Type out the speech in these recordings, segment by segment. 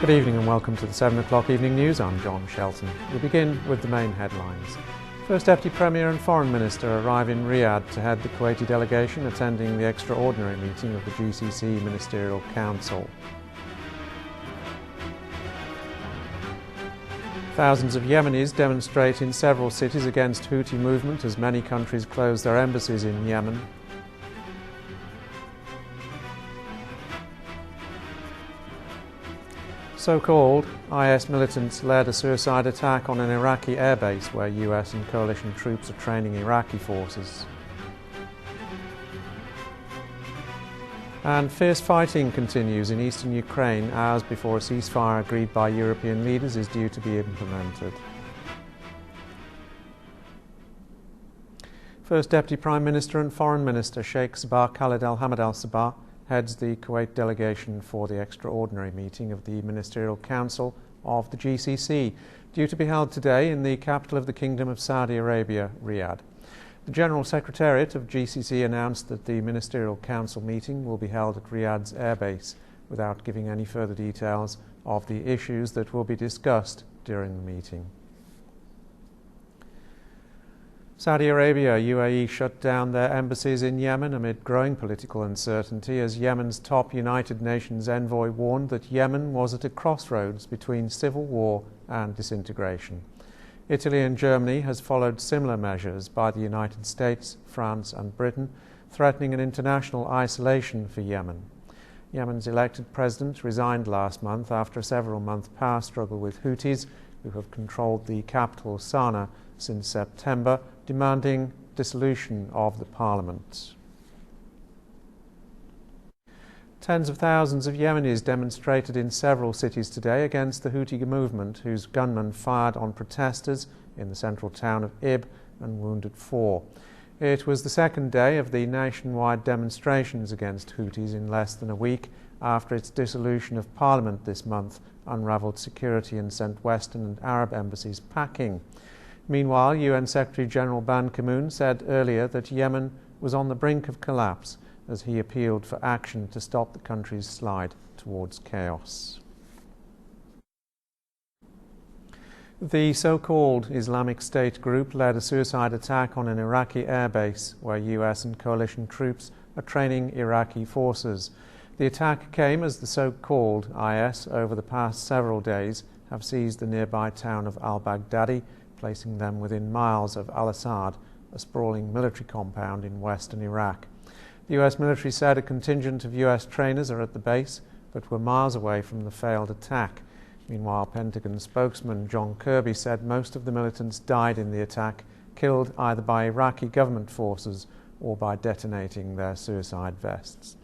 Good evening and welcome to the 7 o'clock evening news. I'm John Shelton. We begin with the main headlines. First Deputy Premier and Foreign Minister arrive in Riyadh to head the Kuwaiti delegation attending the extraordinary meeting of the GCC Ministerial Council. Thousands of Yemenis demonstrate in several cities against Houthi movement as many countries close their embassies in Yemen. So-called IS militants led a suicide attack on an Iraqi airbase where US and coalition troops are training Iraqi forces. And fierce fighting continues in eastern Ukraine hours before a ceasefire agreed by European leaders is due to be implemented. First Deputy Prime Minister and Foreign Minister Sheikh Sabah Khalid Al-Hamad Al-Sabah heads the Kuwait delegation for the extraordinary meeting of the Ministerial Council of the GCC, due to be held today in the capital of the Kingdom of Saudi Arabia, Riyadh. The General Secretariat of GCC announced that the Ministerial Council meeting will be held at Riyadh's airbase, without giving any further details of the issues that will be discussed during the meeting. Saudi Arabia, UAE shut down their embassies in Yemen amid growing political uncertainty as Yemen's top United Nations envoy warned that Yemen was at a crossroads between civil war and disintegration. Italy and Germany has followed similar measures by the United States, France and Britain, threatening an international isolation for Yemen. Yemen's elected president resigned last month after a several-month power struggle with Houthis, who have controlled the capital Sana'a since September, demanding dissolution of the parliament. Tens of thousands of Yemenis demonstrated in several cities today against the Houthi movement, whose gunmen fired on protesters in the central town of Ib and wounded 4. It was the second day of the nationwide demonstrations against Houthis in less than a week after its dissolution of parliament this month unravelled security and sent Western and Arab embassies packing. Meanwhile, UN Secretary-General Ban Ki-moon said earlier that Yemen was on the brink of collapse as he appealed for action to stop the country's slide towards chaos. The so-called Islamic State group led a suicide attack on an Iraqi airbase where US and coalition troops are training Iraqi forces. The attack came as the so-called IS over the past several days have seized the nearby town of al-Baghdadi, placing them within miles of Al-Assad, a sprawling military compound in western Iraq. The US military said a contingent of US trainers are at the base, but were miles away from the failed attack. Meanwhile, Pentagon spokesman John Kirby said most of the militants died in the attack, killed either by Iraqi government forces or by detonating their suicide vests.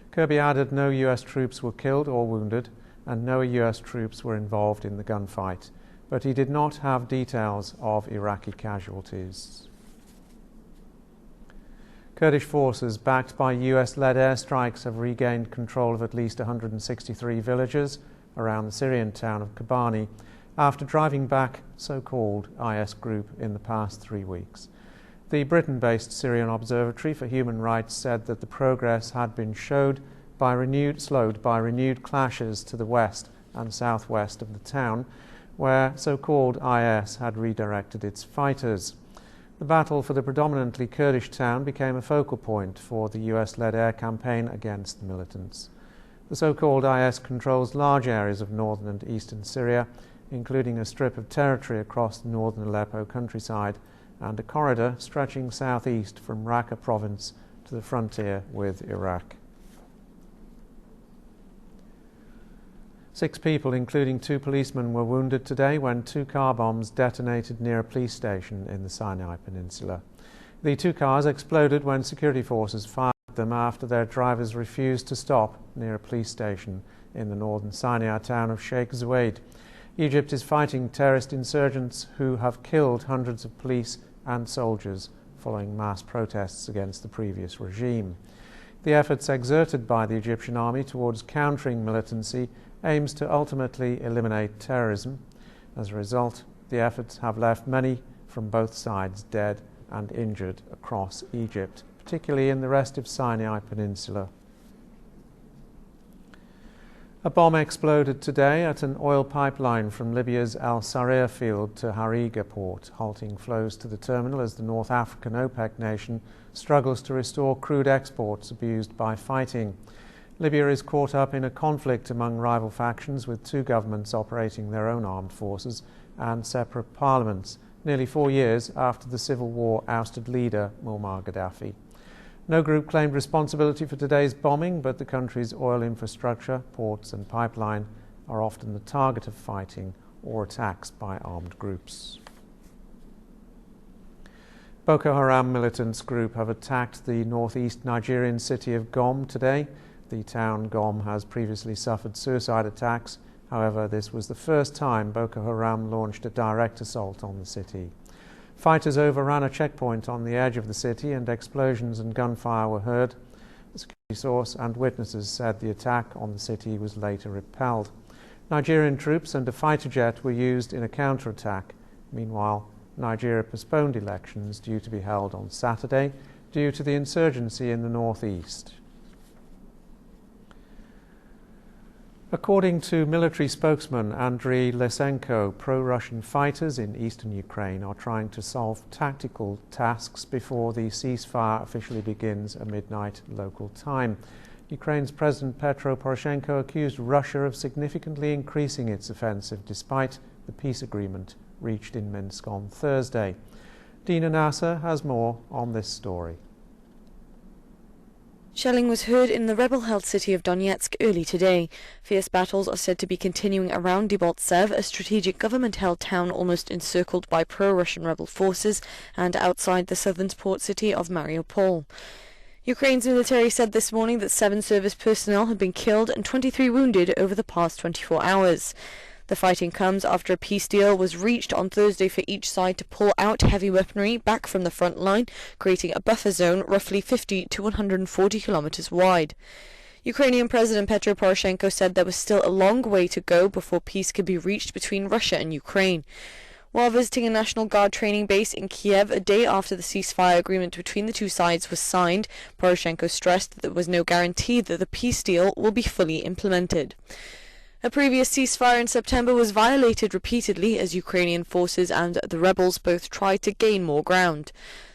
Kirby added no US troops were killed or wounded, and no US troops were involved in the gunfight, but he did not have details of Iraqi casualties. Kurdish forces, backed by US-led airstrikes, have regained control of at least 163 villages around the Syrian town of Kobani after driving back so-called IS group in the past 3 weeks. The Britain-based Syrian Observatory for Human Rights said that the progress had been slowed by renewed clashes to the west and southwest of the town, where so-called IS had redirected its fighters. The battle for the predominantly Kurdish town became a focal point for the US-led air campaign against the militants. The so-called IS controls large areas of northern and eastern Syria, including a strip of territory across the northern Aleppo countryside and a corridor stretching southeast from Raqqa province to the frontier with Iraq. 6 people, including 2 policemen, were wounded today when 2 car bombs detonated near a police station in the Sinai Peninsula. The 2 cars exploded when security forces fired them after their drivers refused to stop near a police station in the northern Sinai town of Sheikh Zayed. Egypt is fighting terrorist insurgents who have killed hundreds of police and soldiers following mass protests against the previous regime. The efforts exerted by the Egyptian army towards countering militancy aims to ultimately eliminate terrorism. As a result, the efforts have left many from both sides dead and injured across Egypt, particularly in the restive Sinai Peninsula. A bomb exploded today at an oil pipeline from Libya's Al Sarir field to Hariga port, halting flows to the terminal as the North African OPEC nation struggles to restore crude exports abused by fighting. Libya is caught up in a conflict among rival factions, with two governments operating their own armed forces and separate parliaments, nearly 4 years after the civil war ousted leader Muammar Gaddafi. No group claimed responsibility for today's bombing, but the country's oil infrastructure, ports and pipeline are often the target of fighting or attacks by armed groups. Boko Haram militants group have attacked the northeast Nigerian city of Gom today. The town Gom has previously suffered suicide attacks. However, this was the first time Boko Haram launched a direct assault on the city. Fighters overran a checkpoint on the edge of the city and explosions and gunfire were heard. A security source and witnesses said the attack on the city was later repelled. Nigerian troops and a fighter jet were used in a counterattack. Meanwhile, Nigeria postponed elections due to be held on Saturday due to the insurgency in the northeast. According to military spokesman Andriy Lysenko, pro-Russian fighters in eastern Ukraine are trying to solve tactical tasks before the ceasefire officially begins at midnight local time. Ukraine's President Petro Poroshenko accused Russia of significantly increasing its offensive despite the peace agreement reached in Minsk on Thursday. Dina Nasser has more on this story. Shelling was heard in the rebel-held city of Donetsk early today. Fierce battles are said to be continuing around Debaltseve, a strategic government-held town almost encircled by pro-Russian rebel forces, and outside the southern port city of Mariupol. Ukraine's military said this morning that 7 service personnel had been killed and 23 wounded over the past 24 hours. The fighting comes after a peace deal was reached on Thursday for each side to pull out heavy weaponry back from the front line, creating a buffer zone roughly 50 to 140 kilometers wide. Ukrainian President Petro Poroshenko said there was still a long way to go before peace could be reached between Russia and Ukraine. While visiting a National Guard training base in Kiev a day after the ceasefire agreement between the two sides was signed, Poroshenko stressed that there was no guarantee that the peace deal will be fully implemented. A previous ceasefire in September was violated repeatedly as Ukrainian forces and the rebels both tried to gain more ground.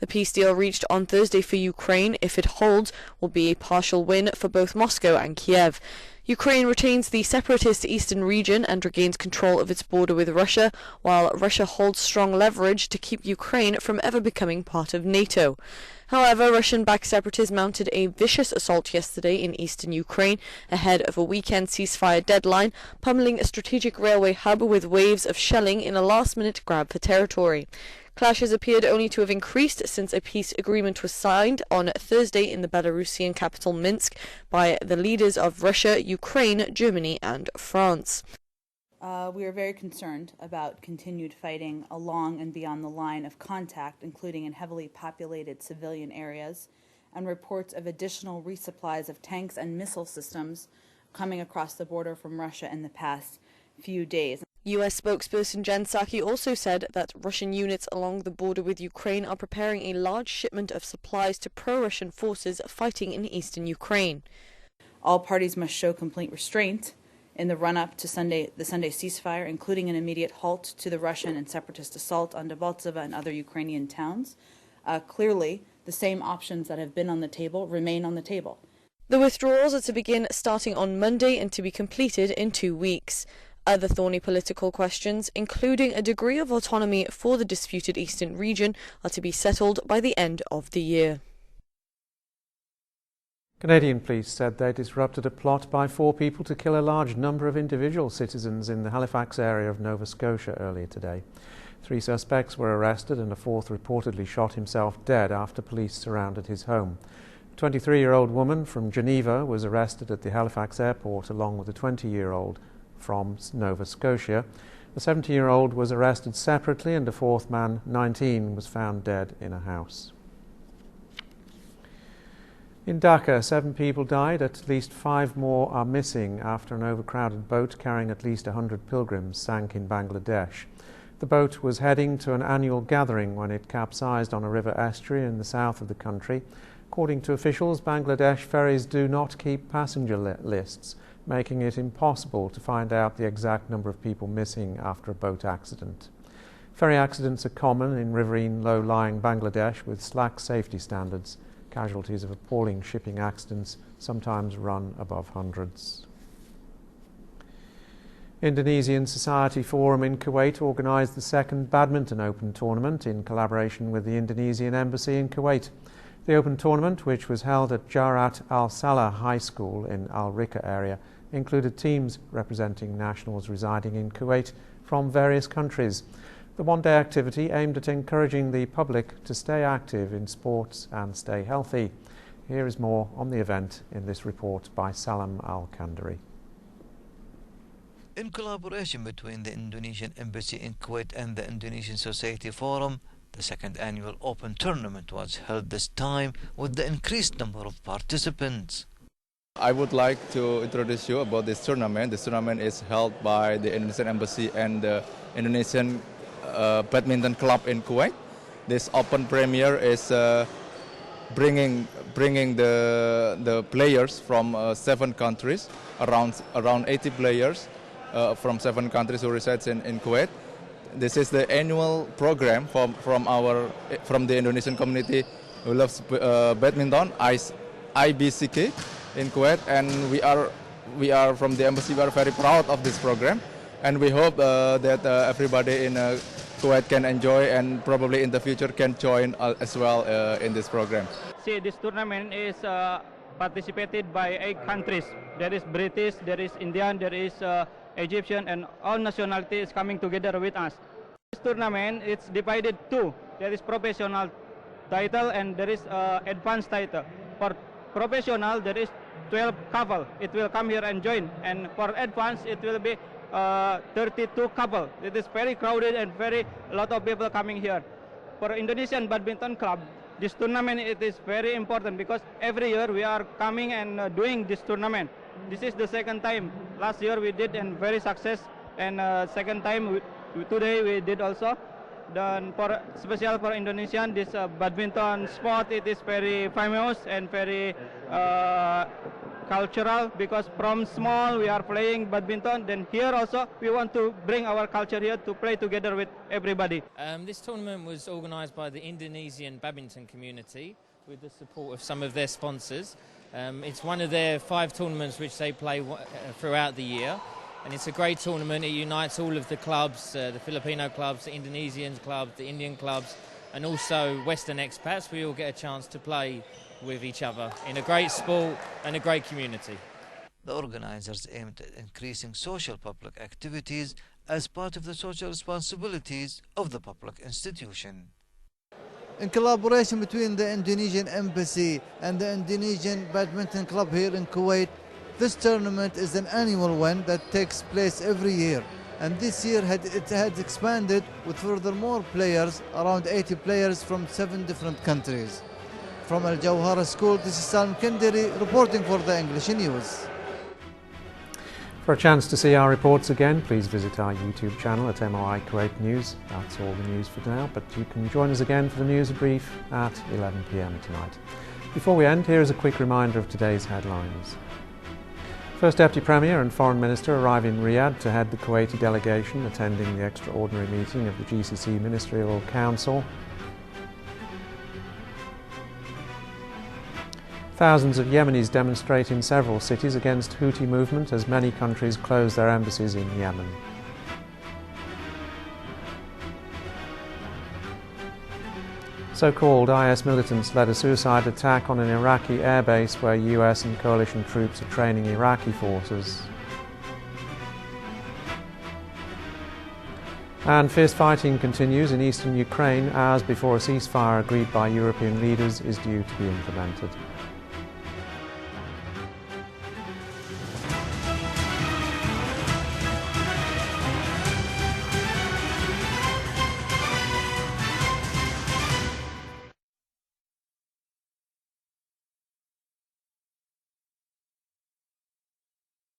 The peace deal reached on Thursday for Ukraine, if it holds, will be a partial win for both Moscow and Kiev. Ukraine retains the separatist eastern region and regains control of its border with Russia, while Russia holds strong leverage to keep Ukraine from ever becoming part of NATO. However, Russian-backed separatists mounted a vicious assault yesterday in eastern Ukraine ahead of a weekend ceasefire deadline, pummeling a strategic railway hub with waves of shelling in a last-minute grab for territory. Clashes appeared only to have increased since a peace agreement was signed on Thursday in the Belarusian capital Minsk by the leaders of Russia, Ukraine, Germany and France. We are very concerned about continued fighting along and beyond the line of contact, including in heavily populated civilian areas, and reports of additional resupplies of tanks and missile systems coming across the border from Russia in the past few days. U.S. spokesperson Jen Psaki also said that Russian units along the border with Ukraine are preparing a large shipment of supplies to pro-Russian forces fighting in eastern Ukraine. All parties must show complete restraint in the run-up to the Sunday ceasefire, including an immediate halt to the Russian and separatist assault on Debaltseve and other Ukrainian towns. Clearly, the same options that have been on the table remain on the table. The withdrawals are to begin starting on Monday and to be completed in 2 weeks. Other thorny political questions, including a degree of autonomy for the disputed eastern region, are to be settled by the end of the year. Canadian police said they disrupted a plot by 4 people to kill a large number of individual citizens in the Halifax area of Nova Scotia earlier today. 3 suspects were arrested and a 4th reportedly shot himself dead after police surrounded his home. A 23-year-old woman from Geneva was arrested at the Halifax airport along with a 20-year-old from Nova Scotia. The 70-year-old was arrested separately and a 4th man, 19, was found dead in a house. In Dhaka, 7 people died, at least 5 more are missing after an overcrowded boat carrying at least 100 pilgrims sank in Bangladesh. The boat was heading to an annual gathering when it capsized on a river estuary in the south of the country. According to officials, Bangladesh ferries do not keep passenger lists. making it impossible to find out the exact number of people missing after a boat accident. Ferry accidents are common in riverine, low-lying Bangladesh with slack safety standards. Casualties of appalling shipping accidents sometimes run above hundreds. Indonesian Society Forum in Kuwait organised the second Badminton Open tournament in collaboration with the Indonesian Embassy in Kuwait. The Open tournament, which was held at Jarat Al-Salah High School in Al-Rika area, included teams representing nationals residing in Kuwait from various countries. The one-day activity aimed at encouraging the public to stay active in sports and stay healthy. Here is more on the event in this report by Salam Al-Kandari. In collaboration between the Indonesian Embassy in Kuwait and the Indonesian Society Forum, the second annual Open tournament was held this time with the increased number of participants. I would like to introduce you about this tournament. This tournament is held by the Indonesian Embassy and the Indonesian Badminton Club in Kuwait. This Open premiere is bringing the players from 7 countries, around 80 players. From 7 countries who resides in Kuwait. This is the annual program from the Indonesian community who loves badminton, IBCK in Kuwait, and we are from the embassy. We are very proud of this program, and we hope that everybody in Kuwait can enjoy and probably in the future can join as well in this program. See, this tournament is participated by 8 countries. There is British, there is Indian, there is Egyptian, and all nationalities coming together with us. This tournament it's divided 2. There is professional title and there is advanced title. For professional there is 12 couple. It will come here and join, and for advanced it will be 32 couple. It is very crowded and a lot of people coming here. For Indonesian Badminton Club, this tournament it is very important because every year we are coming and doing this tournament. This is the second time. Last year we did and very success, and second time today we did also. Then special for Indonesian, this badminton sport it is very famous and very cultural because from small we are playing badminton. Then here also we want to bring our culture here to play together with everybody. This tournament was organised by the Indonesian badminton community with the support of some of their sponsors. It's one of their 5 tournaments which they play throughout the year, and it's a great tournament. It unites all of the clubs, the Filipino clubs, the Indonesian clubs, the Indian clubs, and also Western expats. We all get a chance to play with each other in a great sport and a great community. The organisers aimed at increasing social public activities as part of the social responsibilities of the public institution. In collaboration between the Indonesian Embassy and the Indonesian Badminton Club here in Kuwait, this tournament is an annual one that takes place every year. And this year it had expanded with furthermore players, around 80 players from 7 different countries. From Al Jawhara School, this is Salam Kendiri reporting for the English News. For a chance to see our reports again, please visit our YouTube channel at MOI Kuwait News. That's all the news for now, but you can join us again for the news brief at 11 p.m. tonight. Before we end, here is a quick reminder of today's headlines. First Deputy Premier and Foreign Minister arrive in Riyadh to head the Kuwaiti delegation attending the extraordinary meeting of the GCC Ministerial Council. Thousands of Yemenis demonstrate in several cities against Houthi movement as many countries close their embassies in Yemen. So-called IS militants led a suicide attack on an Iraqi airbase where US and coalition troops are training Iraqi forces. And fierce fighting continues in eastern Ukraine hours before a ceasefire agreed by European leaders is due to be implemented.